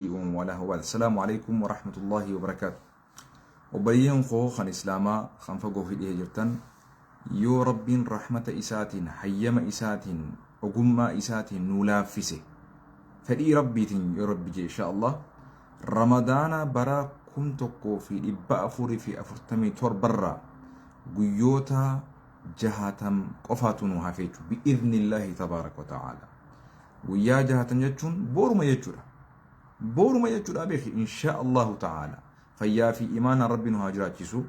ولا هو السلام عليكم ورحمة الله وبركاته. وبيهم خو خن إسلاما خنفقو في الهجرتن يو رب رحمة إسات حيم إسات وقم إسات نولافسه فدي ربي يا ربي إن شاء الله رمضان برا كنتكو في إبا أفوري في أفرتمي تور برا قيوتا جهاتم قفاتون وحفيتو بإذن الله تبارك وتعالى ويا جهاتم يجون بورما يجون أبيخ إن شاء الله تعالى فيا في إيمان ربنا هاجرات جسو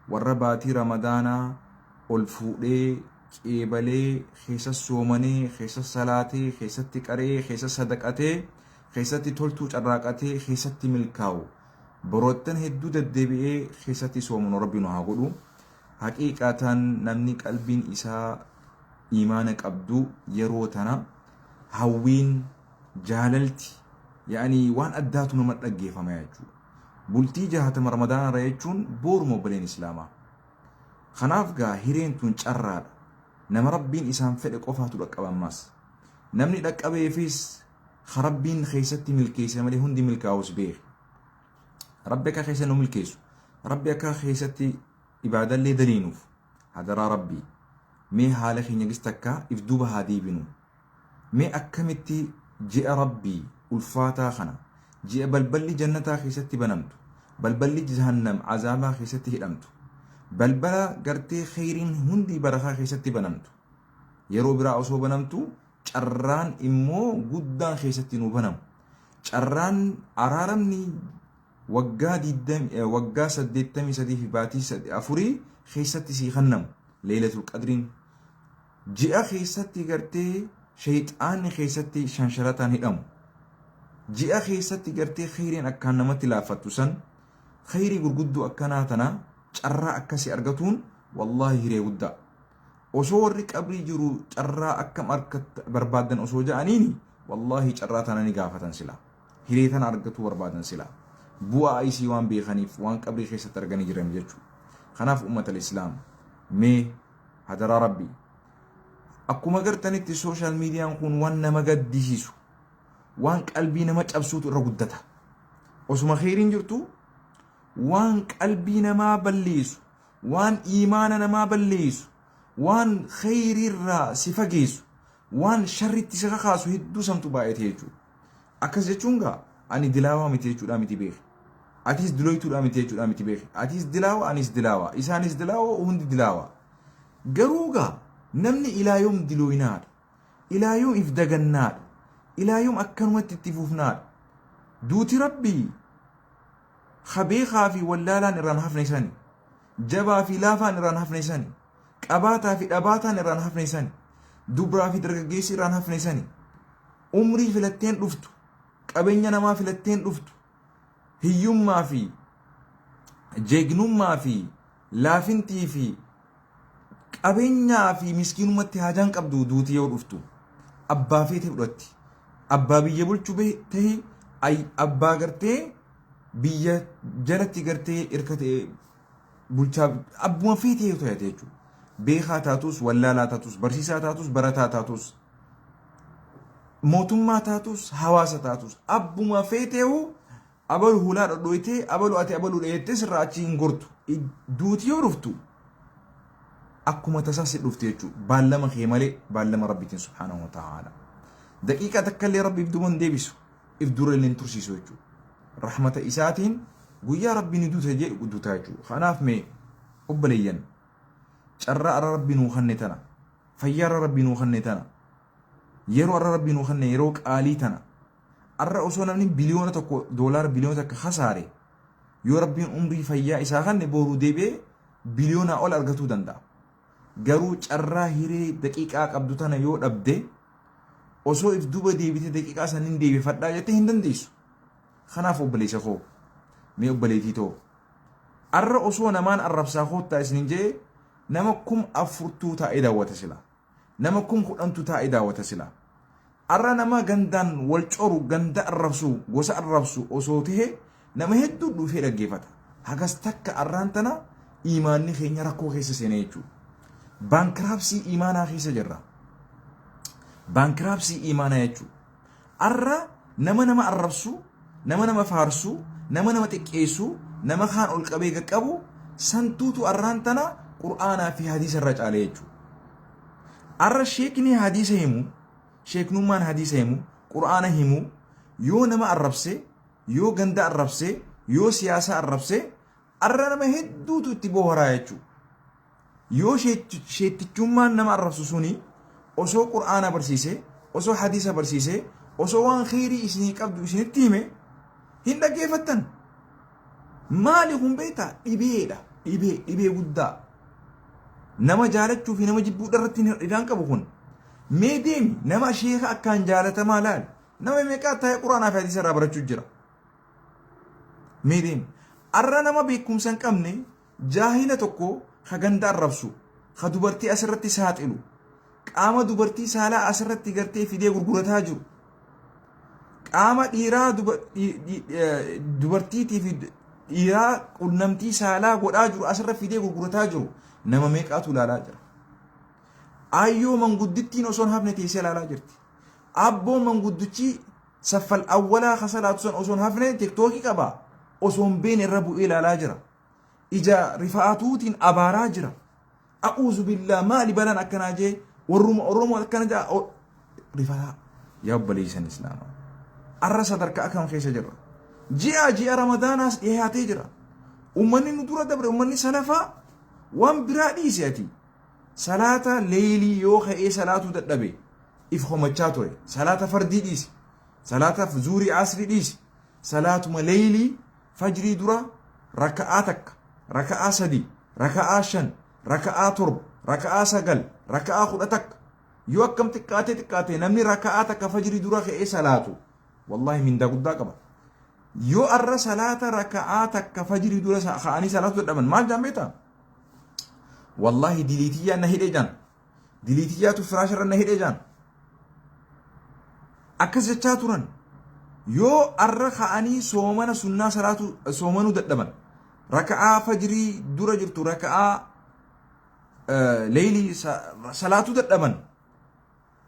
والرباتي رمضان الفؤي كيبلي خيس السومني خيس الصلاة خيس التكاري خيس الصدقاتي خيس التولتو جراقاتي خيس التملكاو بروتن هدو الدبئي خيس التسومن ربنا هاقولو حقيقة نمني قلبين إساء إيمانك أبدو يروتنا هوين جاللتي يعني وان أداتو نمت أجي فما يجو بولتي جهة رمضان رأيتون بورمو بلين إسلاما خنافقا هيرين تون جرار نما ربين إسان فدق أفاتو لك أبا ماس نمني لك أبا يفيس خربين خيستي ملكيس ملي هندي ملكاوس بيخ ربك خيسنو ملكيسو ربك خيستي إبادة اللي دلينوف هذا ربي مي حالك نجستكا إفدوبها هذه بنو مي أكمتي جاء ربي الفاتا خنا جاء بلبلي جنتا خيستي بنمتو بلبلي جهنم عذابا خيستي هدمتو بلبلا قرتي خيرين هندي برخا خيستي بنمتو يرو برا أصو بنمتو جران إمو قدان خيستي نو بنم جران عرارمني وقا ديدم وقا سديتمي سدي في باتي سدي أفوري خيستي سي خنم ليلة القدرين جاء خيستي قرتي شيطان خيستي شنشرتان هدم جاء خيستي قرتي خيرين أكان نمت لافتو سن خيري قرقدو أكاناتنا جرى أكاسي أرغتون والله هيري ودا أصور رك أبري جرو جرى أكام أركت بربادن أصو جانيني والله جراتنا نقافة سلا هيريتنا أرغتو بربادن سلا بوا أيسي وان بيخانيف وان قبري خيسة ترغني جرم جيشو خناف أمة الإسلام مي هدر ربي أكو مغرتني تي سوشال ميديا نكون وان نمغد ديسيسو وان قلبي نمج أبسوط الرقودتا وسما خيرين جرتو وان قلبي نما بليسو وان إيماننا ما بليسو وان خير الرا سفاقيسو وان شر تسخخاسو هدو سمتو بايت هيجو أكس جتشونغا أني دلاوا متيجو لا متبيخ أتيس دلويتو لا متيجو لا متبيخ أتيس دلاوا أنيس دلاوا إسانيس دلاوا وهندي دلاوا قروغا نمني إلى يوم دلوينار إلى يوم إفدقنار إلى يوم أكنوات تتفوفنار دوتي ربي خبيخا في ولالا نران حفنيساني جبا في لافا نران حفنيساني قباتا في أباتا نران حفنيساني دبرا في درقيسي نران حفنيساني عمري في لتين رفتو قبنيا نما في لتين رفتو هيوم ما في جيجنوم ما في لافنتي في قبنيا في مسكين متي هاجان قبدو دوتي يو رفتو أبا في تبرتي أبا بيجي بولچو به تهي أي أبا قرتي بيجي جلتي قرتي إركتي بولچا أبو ما في تهي تو يتيجو بيخا تاتوس ولا لا تاتوس برسيسا تاتوس برتا تاتوس موتما تاتوس حواسا تاتوس أبو ما في تهو أبلو هلا دويتي أبلو أتي أبلو ليتس راتشي انغرتو دوتي يو رفتو أكما تساسي رفتيجو بالما خيمالي بالما ربي سبحانه وتعالى دقيقة تكلي ربي بدون ديبسو إفدور اللي انترسيسو يجو رحمة إساتين ويا ربي ندو تجي ودو تاجو خناف مي أبليين شرع ربي نوخنتنا فيار ربي نوخنتنا يرو ربي نوخن يروك آليتنا الرأسونا من بليون تكو دولار بليون تك خساري يو ربي عمري فيا إساخن بورو ديبي بليون أول أرغتو دندا garuu carraa hiree daqiiqaa qabdu tana yoo dhabde osoo if duba deebite daqiiqaa sanin deebifadhaa jettee hin dandeessu. Kanaaf obboleessa koo mee obboleettii too arra osoo namaan arrabsaa koottaa isinin jee nama kum afurtuu taa'ee daawwata sila nama kum kudhantu taa'ee daawwata sila arra nama gandaan wal coru ganda arrabsu gosa arrabsu osoo ta'e nama hedduu dhufee dhaggeeffata hagas takka arraan tana imaanni keenya rakkoo keessa seenee jechuudha. بانكرابسي إيمانا خيسة جرا بانكرابسي إيمانا يجو أرى نما الربسو nama faarsu nama xiqqeessu nama kaan ol qabee qaqqabu santuutu arraan tana qur'aanaa fi hadiisa irra caalee jechuudha. Arra sheekni hadiisa himu sheeknummaan hadiisa himu qur'aana himu yoo nama arrabse yoo ganda arrabse yoo siyaasa arrabse arra nama hedduutu itti boharaa jechuudha. Yoo sheettichummaan nama arrabsu suni osoo qur'aana barsiise osoo hadiisa barsiise osoo waan khairii isinii qabdu isinitti hime hin dhaggeeffattan. Maali kun beektaa dhibeedha dhibee guddaa nama jaalachuu fi nama jibbuu irratti hidhaan qabu kun. Mee deemi nama sheeka akkaan jaalatamaa laal nama meeqaa taa'ee quraanaa fi hadiisa irraa barachuu jira. Mee deemi arra nama beekumsa hin qabne jaahila tokko ka ganda arrabsu ka dubartii asirratti saaxilu qaama dubartii saalaa asirratti gartee fidee gurgurataa jiru qaama dhiiraa dubartiitii fi dhiiraa qunnamtii saalaa godhaa jiru asirra fidee gurgurataa jiru nama meeqaatu ilaalaa jira. Ayyoo manguddittiin osoon hafne teessee ilaalaa jirti. Abboo manguddichi saffal awwalaa kasalaatu san osoon hafne tiktookii qabaa osoon been irra bu'ee ilaalaa jira. Ija rifaatuutiin abaaraa jira. A'uuzu billaa maali balaan akkanaa jee warruma oromoo akkana jaa rifataa yaa obboleessan islaamaa. Arra sadarkaa akkam keessa jirra. Ji'a ramadaanaas dhiyaatee jira. Ummanni nu dura dabre ummanni salafaa waan biraa dhiise ati. Salaata leelii yoo ka'ee salaatuu dadhabe if homachaa ture. Salaata fardii dhiisi. Salaata zuurii asrii dhiisi. Salaatuma leelii fajrii dura raka'aa takka. Raka'aa sadii. Raka'aa shan. Raka'aa torba. Raka'aa sagal. Raka'aa kudha takka. Yoo akkam xiqqaatee namni raka'aa takka fajrii dura ka'ee salaatu. Wallahi mindaa guddaa qaba. Yoo arra salaata raka'aa takka fajrii dura ka'anii salaatu dadhaban maal jaan beektaa? Wallahi diliitiyyaa na hidhee jaan. Diliitiyyaatu firaasharra na hidhee jaan. Akkas jechaa turan. Yoo arra ka'anii soomana sunnaa salaatu soomanuu dadhaban. Raka'aa fajrii dura jirtu raka'aa leelii salaatu dadhaban.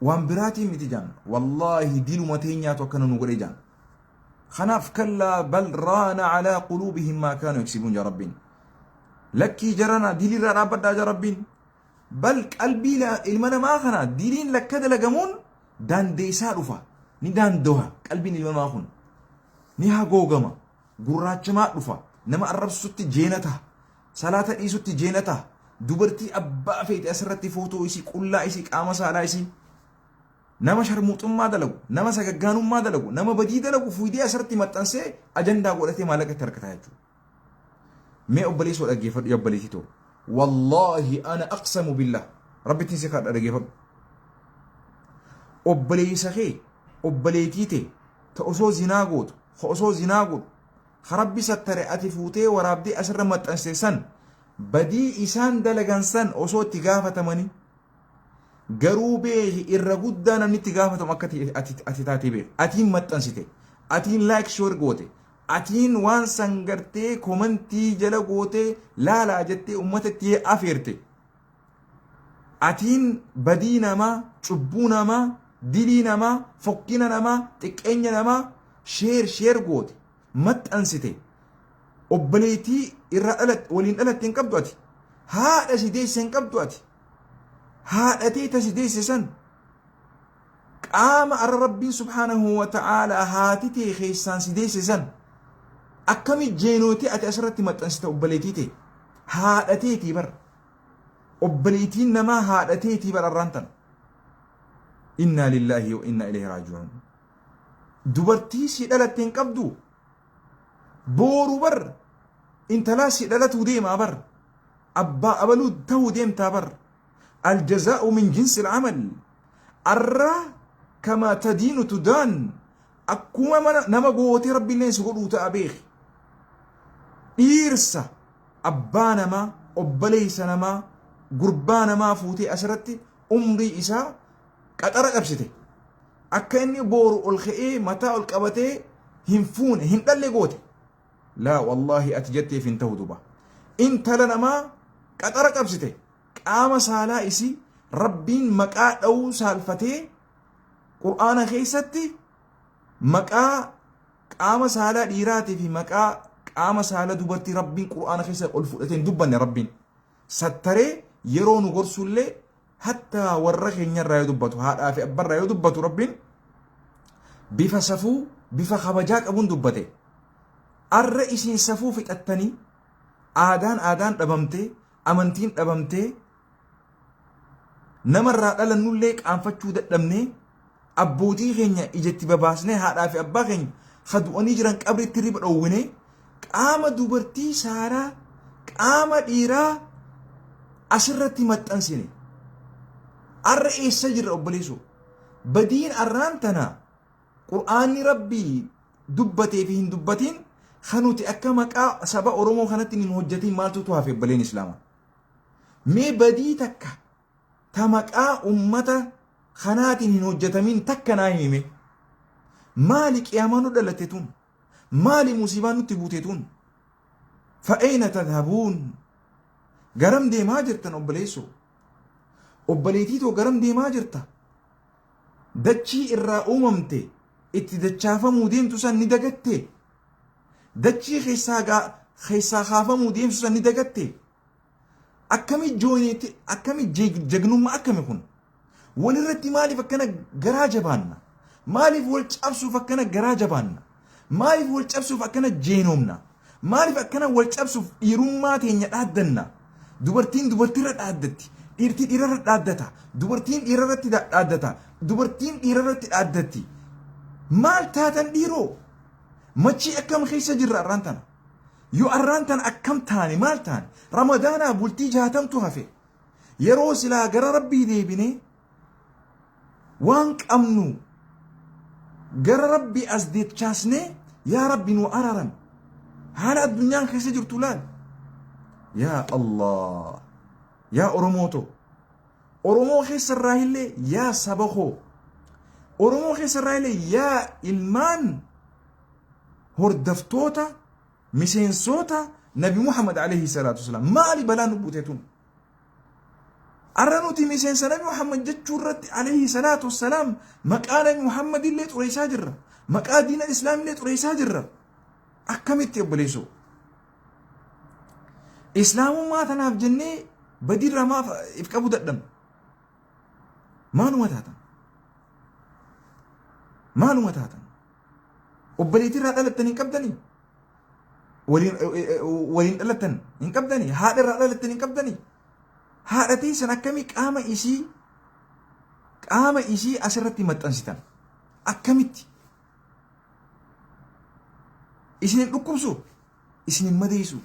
Waan biraatiin miti jaan. Wallahi diluma teenyaatu akkana nu godhee jaan. خناف كلا بل ران على قلوبهم ما كانوا يكسبون يا ربين لكي جرنا ديلي رانا بدا يا ربين بل قلبي لا المنا ما خنا ديلين لك كذا لجمون دان ديسا رفا ني دان دوها قلبي ني ما خون ني ها غوغما غراچ ما رفا نما الرب ست جينتا صلاه اي ست جينتا دبرتي ابا فيت اسرتي فوتو يسي قلا يسي قام سالا يسي nama sharmuuxummaa dalagu nama sagaggaanummaa dalagu nama badii dalagu fuudhee asirratti maxxansee ajandaa godhatee maallaqa itti harkataa jechuudha. Mee obboleessoo dhaggeeffadhu yaa obboleettii too. Wallaahi ana aqsamu billah rabbitti si kadha dhaggeeffadhu. Obboleessa kee obboleettii tee ta osoo zinaa gootu ka osoo zinaa godhu ka rabbi sattare ati fuutee waraabdee asirra maxxansee san badii isaan dalagan san osoo itti gaafatamanii garuu beeki irra guddaa namni itti gaafatamu akka ati taatee beeku. Atiin maxxansite, atiin laayik shoor goote, atiin waan san gartee komantii jala goote laalaa jettee uummata itti afeerte. Atiin badii namaa, cubbuu namaa, dilii namaa, fokkina namaa, xiqqeenya namaa sheer goote maxxansite. Obboleettii irra waliin dhalatte hin qabdu ati. Haadha si deesse hin qabdu ati. haadhatee tasi deessisan qaama arra rabbiin subhaanahu wa ta'aalaa haati tee keessaan si deessisan akkami jeenootii ati asirratti maxxansita obboleettii tee haadhateetii bar obboleettiin namaa haadhateetii bar arraan tan innaa lillaahi wa innaa ilayhi raaji'uun dubartii si dhalatte hin qabdu booru bar intalaa si dhalatuu deemaa bar abbaa abaluu ta'uu deemtaa bar الجزاء من جنس العمل الرا كما تدين تدان أكوما نما قوتي ربي اللي سقولوا تأبيخ إيرسا أبانا ما أبليسنا ما قربانا ما فوتي أسرتي أمري إسا كترك أبسته أكني بور الخئي متاع الكبتي هنفون هنقل قوتي لا والله أتجتي في انتهدبا انت لنا ما كترك أبسته قام سالا إسي ربين مقا أو سالفتي قرآن خيستي مقا qaama saalaa dhiiraatii fi maqaa qaama saala dubartii rabbiin qur'aana keessa ol fudhateen dubbanne rabbiin sattaree yeroo nu gorsullee hatta warra keenyarraa yoo dubbatu haadhaa fi abbarraa yoo dubbatu rabbiin bifa safuu bifa kabajaa qabuun dubbate arra isiin safuu fixattanii aadaan dhabamtee amantiin dhabamtee namarraa dhalannullee qaanfachuu dadhabnee abbootii keenya ijatti babaasnee haadhaa fi abbaa keenya kadu'anii jiran qabritti riba dhoowwinee qaama dubartii saaraa qaama dhiiraa asirratti maxxansine arra eessa jirra obboleessu badiin arraan tana qur'aanni rabbii dubbatee fi hin dubbatiin kanuti akka maqaa saba oromoo kanatti hin hojjetin maaltu hafe obboleen islaama mee badii takka ta maqaa ummata kanaatiin hin hojjetamin takka naa hime maali qiyaamaa nu dhalate tun maali musiibaan nutti buute tun fa'eena tadhabuun garam deemaa jirtan obboleessu obboleetiitoo garam deemaa jirta dachii irraa uumamte itti dachaafamuu deemtu san ni dagatte dachii keessaa kaafamuu deemtu san ni dagatte akkami jooneeti akkami jagnummaa akkami kun walirratti maaliif akkana garaa jabaanna maaliif wal cabsuuf akkana garaa jabaanna maaliif wal cabsuuf akkana jeenomna maaliif akkana wal cabsuuf dhiirummaa teenya dhaaddanna dubartiin dubartiirra dhaaddatti dhiirti dhiirarra dhaaddata dubartiin dhiirarratti dhaaddata dubartiin dhiirarratti dhaaddatti maal taatan dhiiroo machii akkam keessa jirra arraan tana yoo arraan tana akkam taane maal taane ramadaanaa bultii 60 hafe yeroo silaa gara rabbii deebine waan qabnu gara rabbii as deechaasne yaa rabbi nu araram haala addunyaan keessa jirtu laal yaa allah yaa oromooto oromoo keessa irraa illee yaa sabakoo oromoo keessa irraa illee yaa ilmaan hordoftoota miseensota nabi muhammad alayhi salatu wasalam maali balaa nu buuteetun arranuti miseensa nabi muhammad jechuu irratti alayhi salatu wasalam maqaa nabi muhammad illee xureessaa jirra maqaa diina islaam illee xureessaa jirra akkamitti obboleessu islaamummaa tanaaf jennee badirra maaf if qabu dadhabna maaluma taatan obboleetirraa dhalattan hin qabdanii waliin dhalattan hin qabdanii haadharraa dhalattan hin qabdanii haadhatii san akkamii qaama isii asirratti maxxansitan akkamitti isinin dhukkubsu isinin madeessu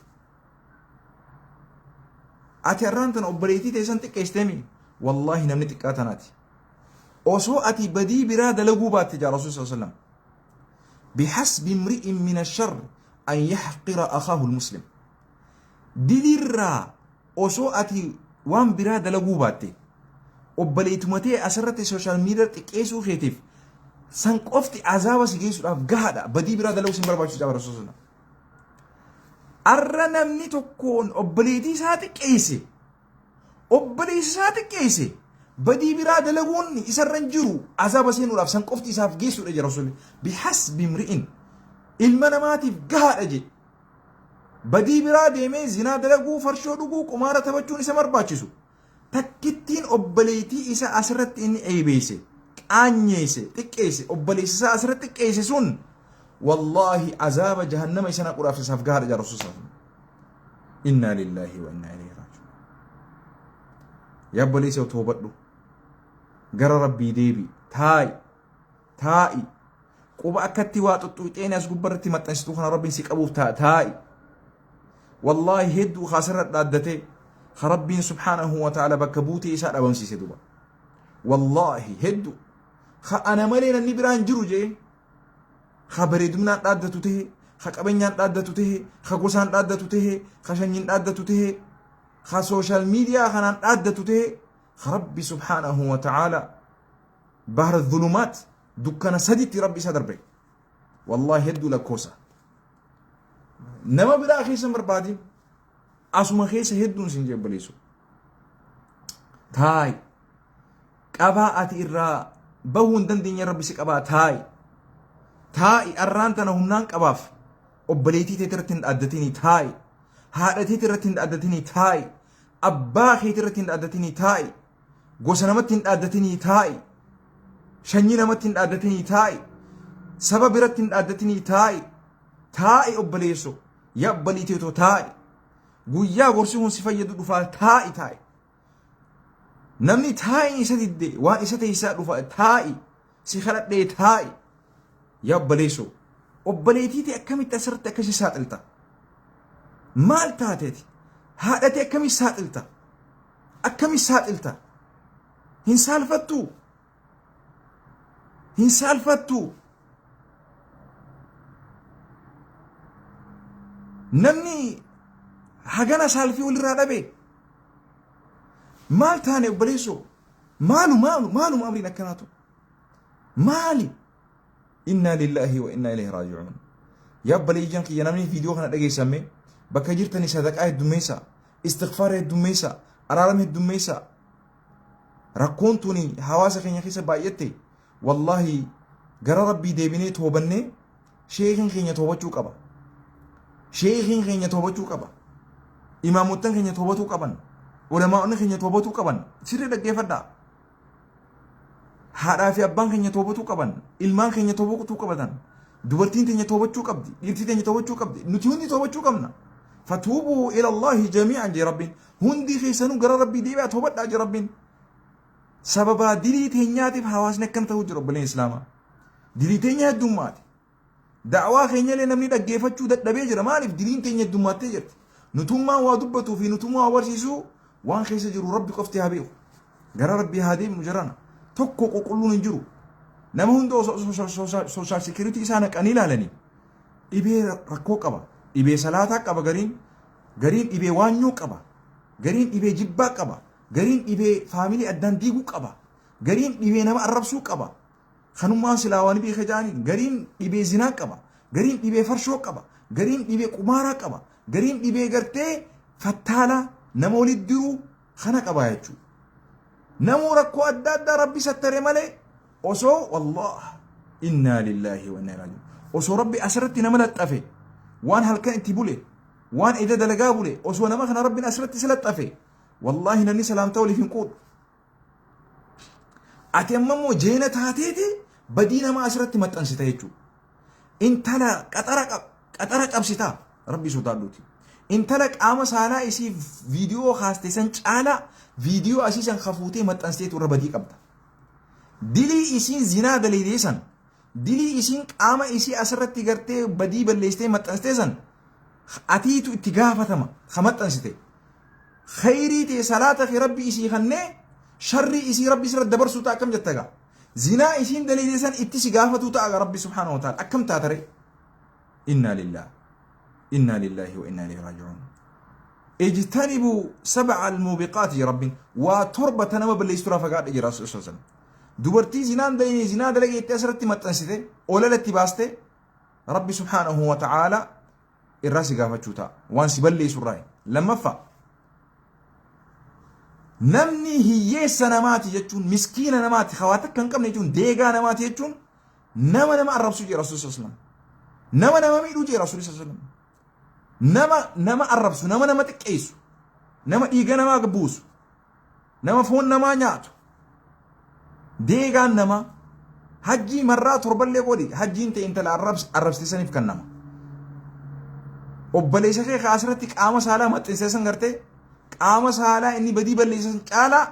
ati arraan tana obboleetii teessan xiqqeessitemi wallaahi namni xiqqaa tanaati osoo ati badii biraa dalaguu baatte jaa rasuul sallallahu alaihi wasallam bihasbi imri'in min ash-sharr an yahqira akhahu al-muslim dilirraa osoo ati waan biraa dalaguu baatte obboleetumatee asirratti sooshaal miidiyaa xiqqeessuu keetiif san qofti azaaba si geessuudhaaf gahaadha badii biraa dalaguu sin barbaachisu jaa rasuul sallallahu alaihi wasallam arra namni tokkoon obboleetii isaa xiqqeesse badii biraa dalaguun isarra jiru azaaba seenuudhaaf san qofti isaaf geessuudha jira rasuulli bihasbi imri'in ilma namaatiif gahaadha jedhe badii biraa deemee zinaa dalaguu farshoo dhuguu qumaara taphachuun isa barbaachisu takkittiin obboleetii isa asirratti inni eebeesse qaanyeesse xiqqeesse obboleessi isaa asirratti xiqqeesse sun والله عذاب جهنم يسنا قرا في سفغار يا رسول الله إنا لله وإنا إليه راجعون يا بوليس توبدو غر ربي ديبي تاي قوب أكتي واتو تيني أسقبرتي متنسيتو خنا ربي سيك أبوف تاي والله هدو خاسرت دادتي خربين سبحانه وتعالى بكبوتي إساء أبنسي سيدوبا والله هدو أنا مالينا نبران جروجي خبريدمنا دادتو تهي خقبنيان دادتو تهي خقوسان دادتو تهي خشنين دادتو تهي خسوشال ميديا خنان دادتو تهي ربي سبحانه وتعالى بحر الظلمات دكنا سديتي ربي سدربي والله يدو لكوسا نما بلا خيسا مربادي أسما خيسا هدون سنجيب بليسو تاي قباءتي إرى بوون دندين يا ربي سكبا تاي taa'i arraan tana humnaan qabaaf obboleetii teetii irratti hin dhaaddatinii taa'i haadha teetii irratti hin dhaaddatinii taa'i abbaa keetii irratti hin dhaaddatinii taa'i gosa namatti hin dhaaddatinii taa'i shanyii namatti hin dhaaddatinii taa'i saba biratti hin dhaaddatinii taa'i taa'i obboleesso yaa obboleettii too taa'i guyyaa gorsi kun si fayyadu dhufaa taa'i taa'i namni taa'i isa didde waan isa teessaa dhufa taa'i si kadhadhee taa'i yaa obboleesso obboleettii akkamitti asirratti akkasi saaxilta maal taateeti haadhate akkami saaxilta akkami saaxilta hin saalfattu namni hagana saalfii walirraa dhabe maal taane obboleesso maalu amriin akkanaatu maali inna lillahi wa inna ilayhi raaji'uun yaa obboleeyyan kiyya namni viidiyoo kana dhageessame bakka jirtani sadaqaa heddummeessa istighfaara heddummeessa araarama heddummeessa rakkoon tuni hawaasa keenya keessa baay'atte wallahi gara rabbii deebinee toobannee sheekiin keenya toobachuu qaba sheekiin keenya toobachuu qaba imaamottan keenya toobatuu qaban ulamaa'onni keenya toobatuu qaban sirrii dhaggeeffadhaa haadhaa fi abbaan keenya toobatuu qaban ilmaan keenya toobatuu qabatan dubartiin teenya toobachuu qabdi dhiirtii teenya toobachuu qabdi nuti hundi toobachuu qabna fatuubuu ila allahi jamii'an jee rabbiin hundi keessanuu gara rabbii deebi'aa toobadhaa jee rabbiin sababaa dilii teenyaatiif hawaasni akkam ta'uu jira obboleen islaamaa dilii teenya heddummaati da'awaa keenyallee namni dhaggeeffachuu dadhabee jira maaliif diliin teenya heddummaatee jirti nutummaan waa dubbatuu fi nutummaa waa barsiisuu waan keessa jiru rabbi qofti haa beeku gara rabbii haa deemnu jirana tokko qulqulluun hin jiru nama hunda sooshaal sekiriitii isaa naqanii ilaalanii dhibee rakkoo qaba dhibee salaataa qaba gariin dhibee waanyoo qaba gariin dhibee jibbaa qaba gariin dhibee faamilii addaan diiguu qaba gariin dhibee nama arrabsuu qaba kanummaan silaawanii beeka jaaniin gariin dhibee zinaa qaba gariin dhibee farshoo qaba gariin dhibee qumaaraa qaba gariin dhibee gartee fattaala nama walitti diruu kana qaba jechuudha namuu rakkoo adda addaa rabbi sattare malee osoo wallah inna lillahi wa inna ilaihi raaji'uun osoo rabbi asirratti nama laxxafe waan halkan itti bule waan ida dalagaa bule osoo nama kana rabbiin asirratti si laxxafe wallahi namni salaamtaa waliif hin quudhu ati amma immoo jeena taateeti badii nama asirratti maxxansita jechuudha intala qaxara qabsitaa rabbi sodaadhuuti intala qaama saalaa isii viidiyoo haaste san caalaa viidiyoo asii san hafuutee maxxansteetu irra badii qabda dilii isiin zinaa daleedee san dilii isiin qaama isii asirratti gartee badii balleessitee maxxanstee san atiitu itti gaafatama ka maxxansite khayrii ta'e salaata fi rabbi isii kannee sharrii isii rabbi sirra dabarsuu ta'a akkam jetta gaa zinaa isiin daleedee san itti si gaafatuu ta'a rabbi subhaanahu wa ta'ala akkam taatare inna lillahi wa inna ilayhi raaji'uun اجتنبوا 7 الموبقات يا ربي وتربة نما بالليسترا فقاد اجي رسول الله صلى الله عليه وسلم دبرتي زنا دلقي تأسرت متنسيته ولا لتباسته ربي سبحانه وتعالى الراس قافت شوتا وان سبلي سراي لما فا نمني هي سنماتي يجون مسكينة نماتي خواتك كان كم نجون ديغا نماتي يجون نما الرب سجي رسول الله صلى الله عليه وسلم نما ميدو جي رسول الله صلى الله عليه وسلم nama arrabsu nama xiqqeessu nama dhiiga namaa gabbuusu nama foon namaa nyaatu deegaan nama hajjii marraa torballee godhi hajjiin ta'e intala arrabsiisaniif kan nama obboleessa kee asirratti qaama saalaa maxxanseessan gartee qaama saalaa inni badii balleessan caalaa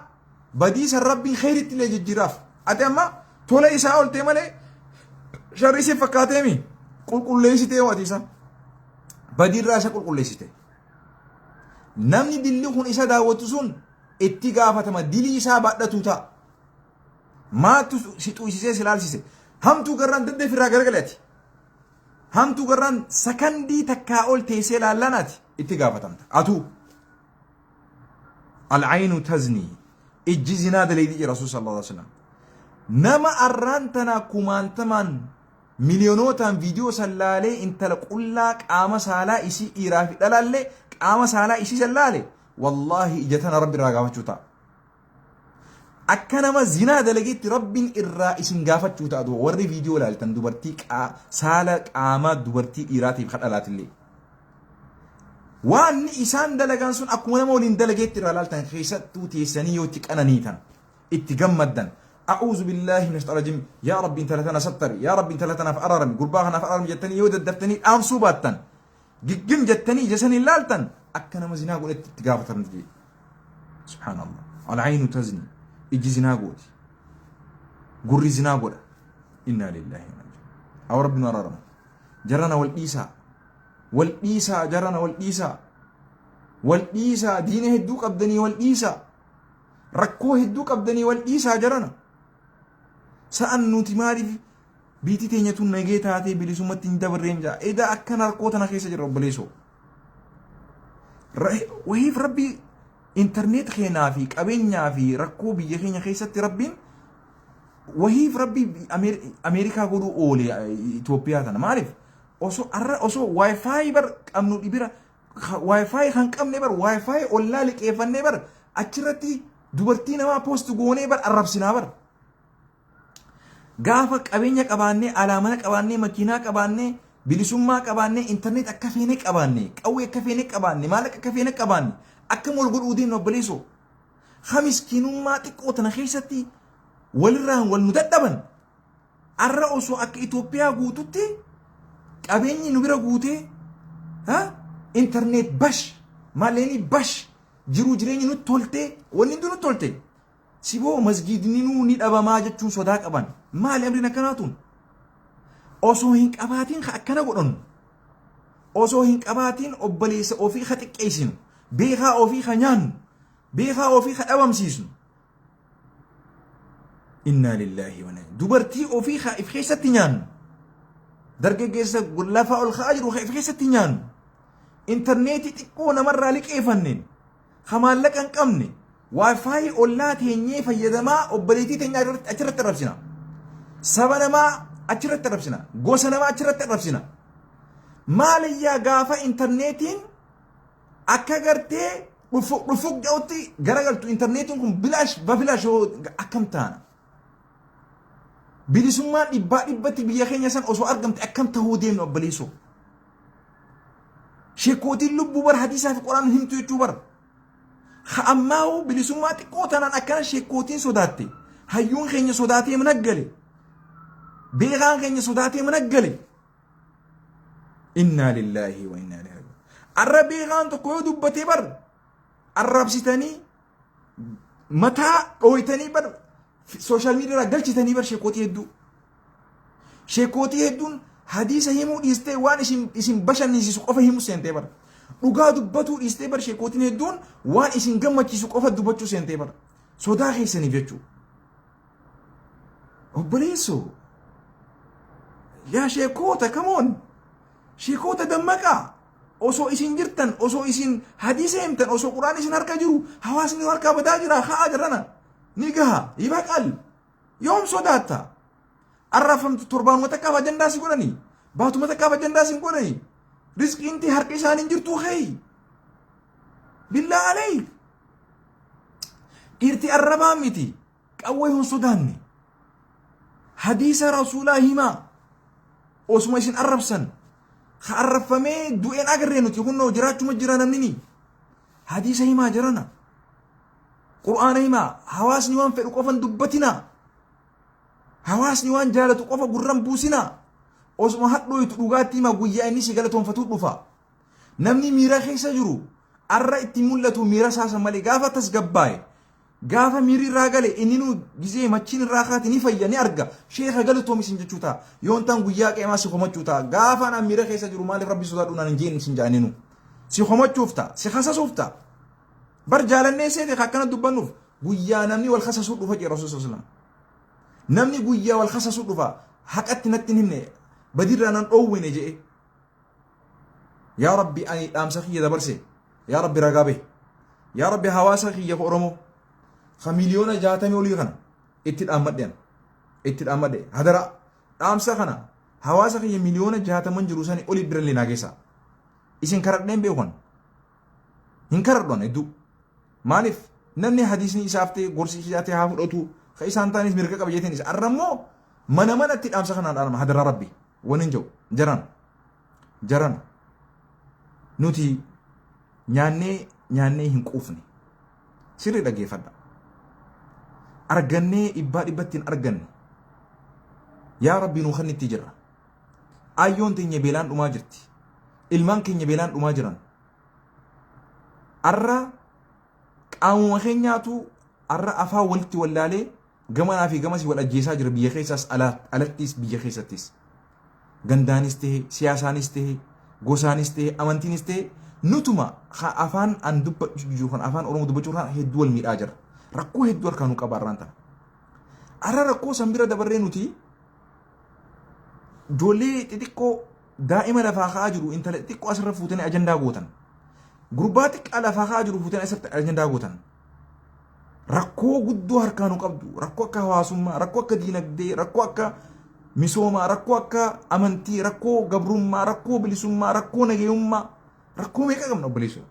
badii san rabbiin khayritti illee jijjiiraaf ati amma tola isaa oltee malee sharri si fakkaateemi qulqulleessitee waatiisa badiirraa isa qulqulleessite namni dilli kun isa daawwatu sun itti gaafatama dilii isaa baadhatu ta'a maatu si xuysisee si laalsise hamtuu garraan daddee firraa gargaleeti hamtuu garraan sakandii takkaa ol teessee laallanaati itti gaafatamta atuu al'aynu tazni ijji zinaa daleedii rasuul sallallahu alaihi wasallam nama arraan tanaa kumaantamaan miliyoonotaan viidiyoo sallaalee intala qullaa qaama saalaa isii dhiiraa fi dhalaallee qaama saalaa isii sallaale wallahi ijatana rabbi irraa gaafachuu ta'a أكنما زنا دلقيت رب الرئيس قافت شو تأدو وري فيديو لالتن دوبرتيك سالك آمات دوبرتي إيراتي بخط ألات اللي وان إسان دلقان سن أكونا مولين دلقيت رالالتن خيسات توتي سنيوتك أنا نيتن اتقمدن أعوذ بالله من الشيطان الرجيم يا رب انت لتنا ستري يا رب انت لتنا فأررم قرباغنا فأررم جتني يود الدفتني آم صوباتن جن جتني جسني لالتن أكنما زنا قلت اتقافتن دي سبحان الله العين تزني إجي زنا قوتي قري زنا قولا إنا لله أو ربنا رارم جرنا والإيسا جرنا والإيسا دينه الدوك أبدني والإيسا ركوه الدوك أبدني والإيسا جرنا سأنو تماري بيتي تينيتون نجيت هاتي بلسو متين دبر رينجا إذا أكنا ركوتنا خيسا جرب بلسو وهي في ربي انترنت خينا فيك أبينيا في ركوبي يخينا خيسة ربين وهي في ربي أمريكا قولوا أولي إثيوبيا أنا ما أعرف أوسو واي فاي بر أمنو إبرة واي فاي خانك أم نبر واي فاي أولا لك إيفان نبر أشرتي دوبرتي نما بوست قوني بر أرب سنابر قافك أبينيا كباني علامة كباني مكينة كباني بلسوما كباني انترنت أكفينك كباني أو أكفينك كباني مالك أكفينك كباني أكم والقول أودين نبليسو خمس كينو ما تكوتنا خيستي والرهن والمددبن الرأسو أك إثيوبيا قوتوتي أبيني نبرا قوتي ها انترنت باش ماليني باش جرو جريني نو تولتي ونندو نو تولتي سيبو مسجد نينو نيد أبا ما جتشون صداق أبان ما لأمرنا كناتون أوسو هنك أباتين خأكنا قرن أوسو هنك أباتين أبليس أوفي خطك إيسين بيخا أوفي خنان بيخا أوفي خأوام سيسن إنا لله ونعم دوبرتي أوفي خائف خيسة تنيان درجة جيسة قلافة الخاجر وخائف خيسة تنيان إنترنتي تكون مرة لك إيفنن خمال لك أنك أمني واي فاي أولات هنيه فيدما أبليتي تنيان أجرت ربسنا سبنا ما أجرت ربسنا قوسنا ما أجرت ربسنا ماليا قافة إنترنتين akka gartee dhufuk ja'utti garagaltu intarneetiin kun bilaash akkam taana bilisummaan dhibbatti biyya keenya san osoo argamte akkam tahuu deemnu obbaleessoo sheekootiin lubbuu bar hadiisaa fi quraan himtu jechuu bar ammaa'u bilisummaa xiqqoo tanaan akkana sheekootiin sodaatte hayyuun keenya sodaatee managgale beekaan keenya sodaatee managgale innaa lillaahi wa innaa ilaihi الربي غان تقول دبتي بر الرب ستاني متى قويتني بر سوشيال ميديا رجلت تاني بر شيكوتي هدون حديث هيمو إستي وان اسم بشر نيسي سقوفه هيمو سنتي بر رجع دبتو إستي بر شيكوتي هدون وان اسم جمع كي سقوفه دبتو سنتي بر سودا خيسني بيجو أبليسو يا شيكوتا كمون شيكوتا دمكا osoo isin jirtan osoo isin hadiisa himtan osoo quraan isin harka jiru hawaasni harka badaa jira haa jirana ni gaha ibaqal yoom sodaata arrafamtu torbaanuma takkaaf ajandaa si godhani baatuma takkaaf ajandaa si godhani rizqiinti harka isaaniin jirtuu khayi billaa alayk irti arrabaa miti qawwee hun sodaanne hadiisa rasuulaa himaa osuma isin arrabsan خرفمي دوين أجرينو تيكونو جراتشو مجرانا مني حديث هما جرانا قرآن هما حواس نيوان في القفن دبتنا حواس نيوان جالة قفا قرم بوسنا أسمو حقلو يتلوغاتي ما قويا إني سيقالتهم فتوت بفا نمني ميرا خيسا جرو أرى اتمولتو ميرا ساسا مالي غافة تسقباي غافة ميري راغالي إنينو جزي مچين راخات نفايا نأرغا شيخ غالتو مسين جوتا يونتان قوياك إما سيخوما جوتا غافة أنا ميرا خيسا جرو مالي ربي صدادونا ننجين سنجانينو سيخوما جوفتا سيخاسا صوفتا برجالن نيسي خاكنا دبانوف قويا نمني والخاسا صوت فجي رسول صلى الله عليه وسلم نمني قويا والخاسا صوت فا حقات نتنهن بدير أنا أوين جئ يا ربي أني أمسخي دبرسي يا ربي رقابي يا ربي هواسخي يا أورمو خميليون جاتمي ولي خنا اتدامدين اتدامد هدرا امسا خنا هواسخ مليون جاتمن جروساني اولي برلي ناغيسا اسين كردن بيون هن كردون ادو مالف namni hadiisni isaafte gorsi isaate haa fudhatu ka isaan taanis mirga qaba jeetiin isa arrammoo mana manatti dhaamsa kanaan dhaama hadara rabbi waniin jiru jaran nuti nyaannee hin quufne sirri dhageeffadha argannee dhibbaa dhibbatti hin arganne yaa rabbi nu kannitti jirra ayyoon teenya beelaan dhumaa jirti ilmaan keenya beelaan dhumaa jiran arra qaamuma keenyaatu arra afaan walitti wallaalee gamanaa fi gamasii wal ajjeesaa jira biyya keessaas alattis biyya keessattis gandaanis ta'e siyaasaanis ta'e gosaanis ta'e amantiinis ta'e nutuma afaan an dubbachuu jiru kan afaan oromoo dubbachuu kan hedduu wal miidhaa jira rakkoo hedduu harkaa nu qaba irraan tana arra rakkoo san bira dabarree nuti ijoollee xixiqqoo daa'ima lafaa ka'aa jiru intala xixiqqoo asirra fuutanii ajandaa gootan gurbaa xiqqaa lafaa ka'aa jiru fuutanii asirratti ajandaa gootan rakkoo guddoo harkaa nu qabdu rakkoo akka hawaasummaa rakkoo akka diinagdee rakkoo akka misoomaa rakkoo akka amantii rakkoo gabrummaa rakkoo bilisummaa rakkoo nageenyummaa rakkoo meeqa qabna obboleessu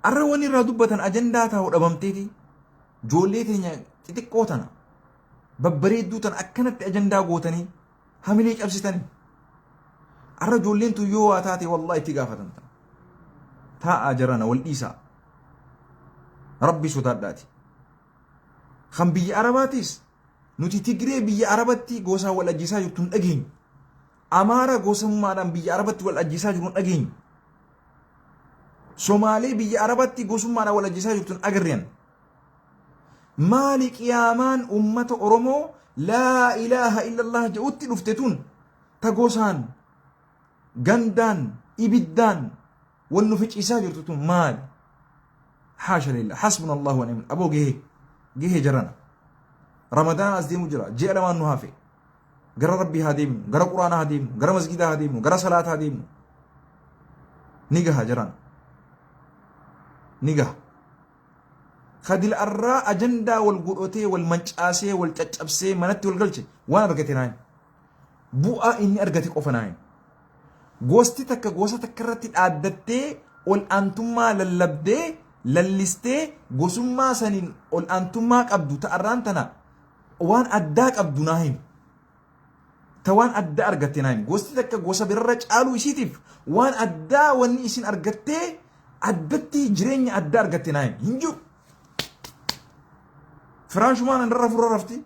arra wanni irraa dubbatan ajandaa taa'u dhabamteeti ijoollee teenya xixiqqoo tana babbareedduu tana akkanatti ajandaa gootanii hamilee cabsitanii arra ijoolleen tun yoo waa taate wallahi itti gaafatan taa'aa jarana wal dhiisaa rabbi sodaadhaati kan biyya arabaatis nuti tigree biyya arabatti gosaa wal ajjiisaa jirtu hin dhageenyu amaara gosummaadhaan biyya arabatti wal ajjiisaa jiru hin dhageenyu somaalee biyya arabatti gosummaadhaan wal ajjiisaa jirtu hin agarreen maali qiyaamaan ummata oromoo laa ilaaha illallah jedhutti dhufte tun ta gosaan gandaan ibiddaan wal nu ficiisaa jirtu tun maali حاشا لله حسبنا الله ونعم ابو جه جرنا رمضان ازدي مجرى جاء لما نهافي قرا ربي هاديم قرا قران هاديم قرا مسجد هاديم قرا صلاه هاديم نيجا جرنا نيجا خدل الراء اجندا والقروتي والمنچاسي والچچبسي منتي والقلچ وانا رغتيناين بوء اني ارغتي قفناين غوستي تك غوسه تكرتي ادتي والانتما للبدي lallistee gosummaa saniin ol aantummaa qabdu ta'arraan tana waan addaa qabdu naa himi ta waan addaa argatte naa himi gosti takka gosa birarra caaluu isiitiif waan addaa wanni isin argattee addatti jireenya addaa argatte naa himi hin jiru firaashumaan andarra furra rafti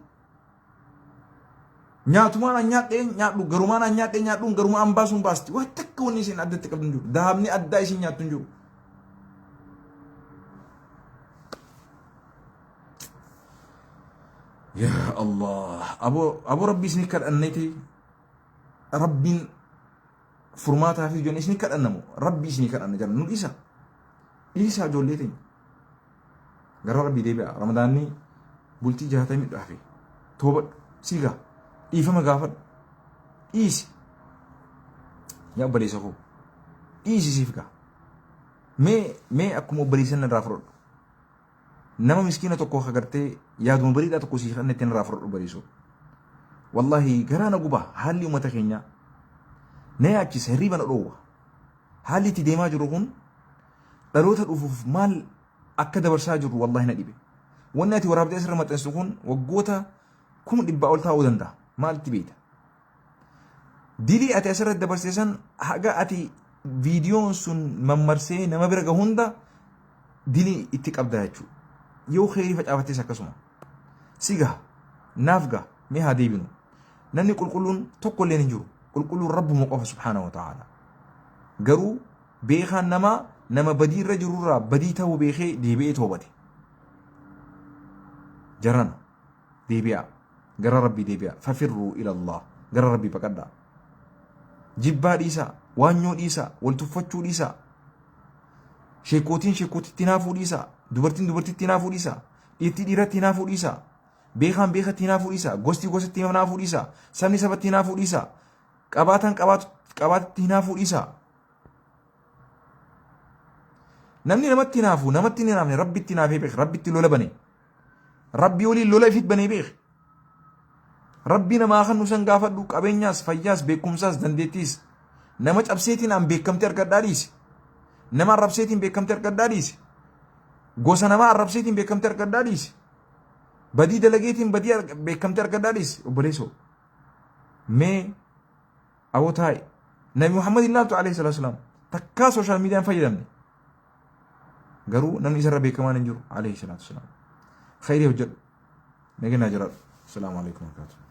nyaatumaan an nyaadhee nyaadhu garumaan an nyaadhee nyaadhuun garumaa an baasuun baasti waan takka wanni isin addatti qabdu hin jiru dahabni addaa isin nyaattu hin jiru يا الله ابو ربي سنكر انيتي ربي فرماتها في جون سنكر انمو ربي سنكر ان جن عيسى جوليتين غير ربي دي بقى رمضاني بولتي جهتي مدحفي توبه سيغا يفهم غافر ايسي يا بري سكو ايسي سيفكا مي اكو بريسن رافرود nama miskiina tokko agartee yaaduma bariidhaa tokko sii kan ittiin raafuu bariisu wallahi garaana guba haalli uummata keenya na yaachisa hirriba na dhoowwa haalli itti deemaa jiru kun dhaloota dhufuuf maal akka dabarsaa jiru wallahi na dhibe wanni ati waraabdee asirra maxxansu kun waggoota 100 ol taa'uu danda'a maal itti beekta dilii ati asirratti dabarseesan haga ati viidiyoon sun mammarsee nama bira gahu hunda dilii itti qabda jechuudha yoo khayrii facaafattes akkasuma siga naafga mee haa deebinu namni qulqulluun tokko illee hin jiru qulqulluun rabbuma qofa subhaanahu wa ta'ala garuu beekaan nama badii irra jirurraa badii ta'uu beekee deebi'ee toobate jarana deebi'a gara rabbii deebi'a fafirruu ila Allah gara rabbii baqadhaa jibbaa dhiisaa waanyoo dhiisaa wal tuffachuu dhiisaa sheekootiin sheekootitti naafuu dhiisaa dubartiin dubartitti naafuu dhiisaa dhiirtii dhiiratti naafuu dhiisaa beekaan beekatti naafuu dhiisaa gosti gosatti naafuu dhiisaa sabni sabatti naafuu dhiisaa qabaataan qabaatti naafuu dhiisaa namni namatti naafuu namatti ni naafne rabbitti naafee beek rabbitti lola bane rabbi waliin lola ifit bane beek rabbi namaa kan nusan gaafadhu qabeenyaas fayyaas beekumsaas dandeettiis nama cabseetiin aan beekamte argadhaa dhiise nama arrabseetiin beekamte argadhaa dhiise gosa namaa arrabsiitiin beekamtii argadhaa dhiisi. Badii dalageetiin badii beekamtii argadhaa dhiisi obboleessoo. Mee awwataay Nabi Muhammad ilaaltu alayhi salatu wasalam takkaa sooshaal miidiyaan fayyadamne garuu namni isarra beekamaan hin jiru alayhi salatu wasalam. Khayrii hojjedhu. Nageenyaa jiraadhu. Assalaamu alaikum warahmatullahi.